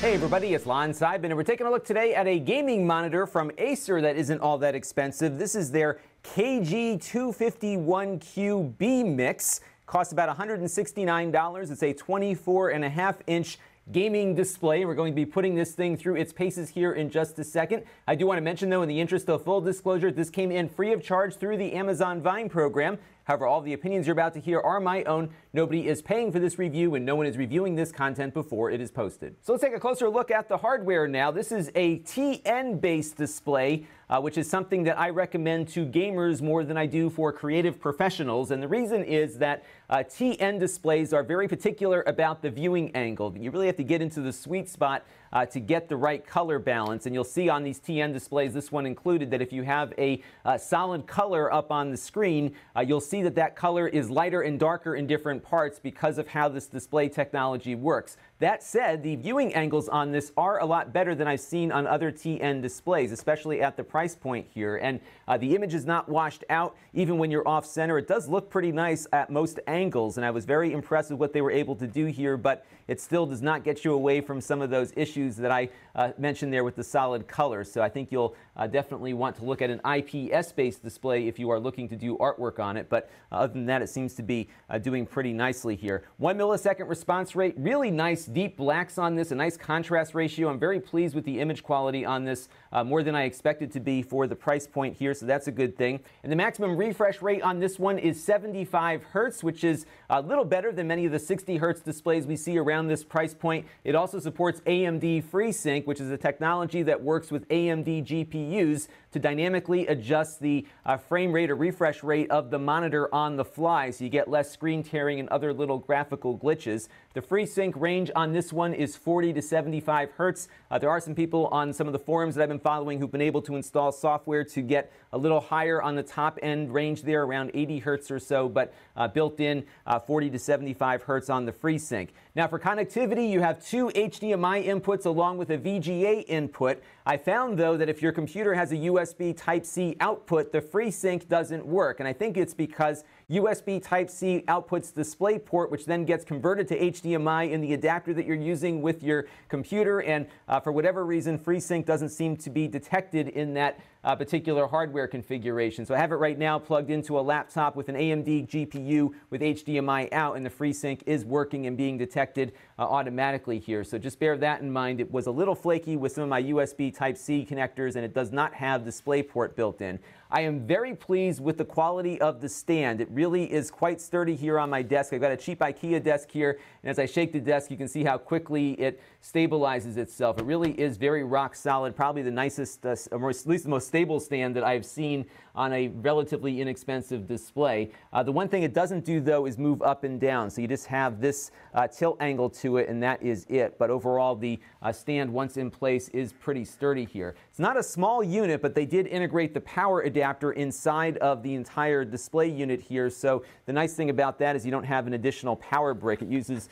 Hey everybody, it's Lon.TV, and we're taking a look today at a gaming monitor from Acer that isn't all that expensive. This is their KG251Q bmiix. Costs about $169. It's a 24.5-inch gaming display. We're going to be putting this thing through its paces here in just a second. I do want to mention, though, in the interest of full disclosure, this came in free of charge through the Amazon Vine program. However, all the opinions you're about to hear are my own. Nobody is paying for this review, and no one is reviewing this content before it is posted. So let's take a closer look at the hardware now. This is a TN-based display, which is something that I recommend to gamers more than I do for creative professionals. And the reason is that TN displays are very particular about the viewing angle. You really have to get into the sweet spot to get the right color balance. And you'll see on these TN displays, this one included, that if you have a solid color up on the screen, you'll see that that color is lighter and darker in different parts because of how this display technology works. That said, the viewing angles on this are a lot better than I've seen on other TN displays, especially at the price point here. And the image is not washed out even when you're off center. It does look pretty nice at most angles, and I was very impressed with what they were able to do here, but it still does not get you away from some of those issues that I mentioned there with the solid color. So I think you'll definitely want to look at an IPS-based display if you are looking to do artwork on it. But other than that, it seems to be doing pretty nicely here. 1 millisecond response rate, really nice deep blacks on this, a nice contrast ratio. I'm very pleased with the image quality on this, more than I expected to be for the price point here, so that's a good thing. And the maximum refresh rate on this one is 75 Hertz, which is a little better than many of the 60 Hertz displays we see around this price point. It also supports AMD FreeSync, which is a technology that works with AMD GPUs to dynamically adjust the frame rate or refresh rate of the monitor on the fly, so you get less screen tearing and other little graphical glitches. The FreeSync range on this one is 40 to 75 Hertz. There are some people on some of the forums that I've been following who've been able to install software to get a little higher on the top end range there, around 80 Hertz or so, but built in 40 to 75 Hertz on the FreeSync. Now for connectivity, you have two HDMI inputs along with a VGA input. I found, though, that if your computer has a USB Type-C output, the FreeSync doesn't work. And I think it's because USB Type-C outputs DisplayPort, which then gets converted to HDMI in the adapter that you're using with your computer. And for whatever reason, FreeSync doesn't seem to be detected in that particular hardware configuration. So I have it right now plugged into a laptop with an AMD GPU with HDMI out, and the FreeSync is working and being detected automatically here. So just bear that in mind. It was a little flaky with some of my USB Type-C connectors, and it does not have DisplayPort built in. I am very pleased with the quality of the stand. It really is quite sturdy here on my desk. I've got a cheap Ikea desk here, and as I shake the desk, you can see how quickly it stabilizes itself. It really is very rock solid, probably the nicest, or at least the most stable stand that I've seen on a relatively inexpensive display. The one thing it doesn't do, though, is move up and down. So you just have this tilt angle to it, and that is it. But overall, the stand, once in place, is pretty sturdy here. It's not a small unit, but they did integrate the power adapter inside of the entire display unit here. So the nice thing about that is you don't have an additional power brick. It uses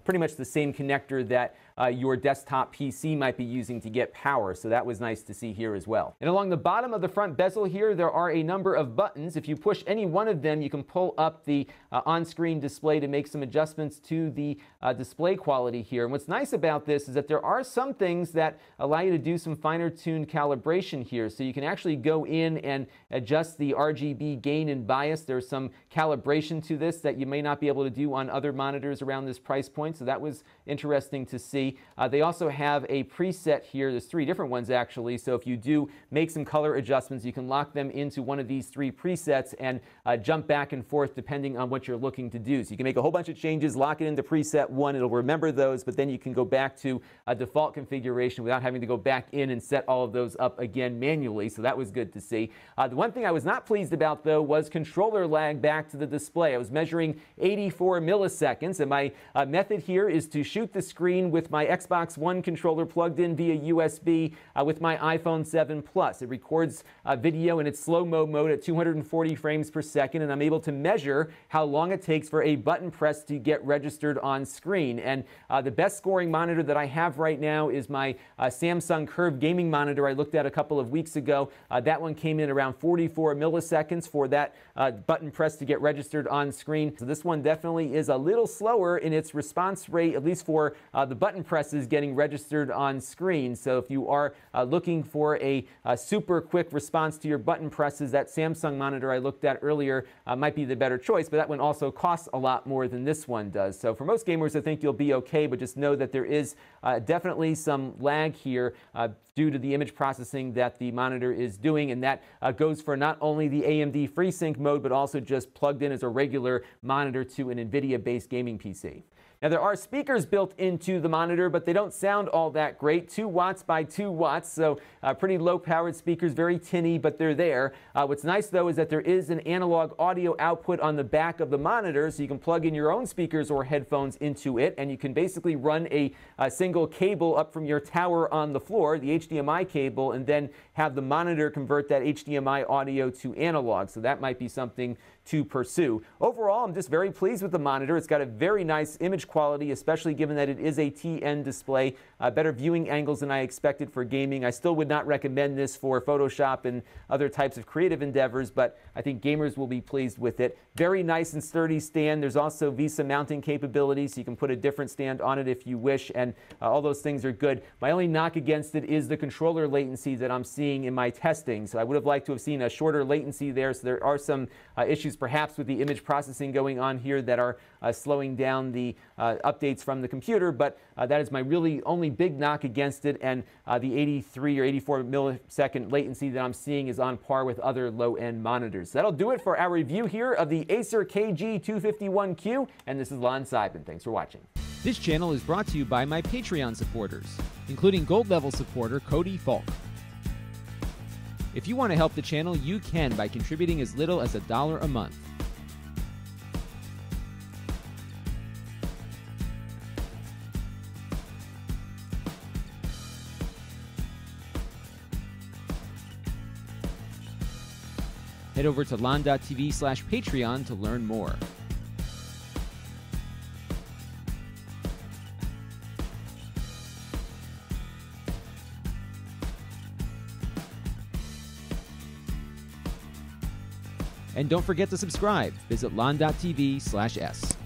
pretty much the same connector that your desktop PC might be using to get power. So that was nice to see here as well. And along the bottom of the front bezel here, there are a number of buttons. If you push any one of them, you can pull up the on-screen display to make some adjustments to the display quality here. And what's nice about this is that there are some things that allow you to do some finer-tuned calibration here. So you can actually go in and adjust the RGB gain and bias. There's some calibration to this that you may not be able to do on other monitors around this price point. So that was interesting to see. They also have a preset here. There's 3 different ones, actually. So if you do make some color adjustments, you can lock them into one of these 3 presets and jump back and forth depending on what you're looking to do. So you can make a whole bunch of changes, lock it into preset 1. It'll remember those, but then you can go back to a default configuration without having to go back in and set all of those up again manually. So that was good to see. The one thing I was not pleased about, though, was controller lag back to the display. I was measuring 84 milliseconds, and my method here is to shoot the screen with my Xbox One controller plugged in via USB with my iPhone 7 Plus. It records video in its slow slow-mo mode at 240 frames per second, and I'm able to measure how long it takes for a button press to get registered on screen. And the best scoring monitor that I have right now is my Samsung Curve gaming monitor I looked at a couple of weeks ago. That one came in around 44 milliseconds for that button press to get registered on screen. So this one definitely is a little slower in its response rate, at least for the button presses getting registered on screen. So if you are looking for a super quick response to your button presses, that Samsung monitor I looked at earlier might be the better choice, but that one also costs a lot more than this one does. So for most gamers, I think you'll be okay, but just know that there is definitely some lag here due to the image processing that the monitor is doing, and that goes for not only the AMD FreeSync mode, but also just plugged in as a regular monitor to an NVIDIA-based gaming PC. Now, there are speakers built into the monitor, but they don't sound all that great. 2 watts by 2 watts, so pretty low-powered speakers, very tinny, but they're there. What's nice, though, is that there is an analog audio output on the back of the monitor, so you can plug in your own speakers or headphones into it, and you can basically run a single cable up from your tower on the floor, the HDMI cable, and then have the monitor convert that HDMI audio to analog. So that might be something to pursue. Overall, I'm just very pleased with the monitor. It's got a very nice image quality, especially given that it is a TN display. Better viewing angles than I expected for gaming. I still would not recommend this for Photoshop and other types of creative endeavors, but I think gamers will be pleased with it. Very nice and sturdy stand. There's also VESA mounting capability, so you can put a different stand on it if you wish, and all those things are good. My only knock against it is the controller latency that I'm seeing in my testing. So I would have liked to have seen a shorter latency there, so there are some issues perhaps with the image processing going on here that are slowing down the updates from the computer, but that is my really only big knock against it, and the 83 or 84 millisecond latency that I'm seeing is on par with other low-end monitors. So that'll do it for our review here of the Acer KG251Q, and this is Lon.TV. Thanks for watching. This channel is brought to you by my Patreon supporters, including gold level supporter Cody Falk. If you want to help the channel, you can by contributing as little as $1 a month. Head over to Lon.TV/Patreon to learn more. And don't forget to subscribe. Visit Lon.TV/S.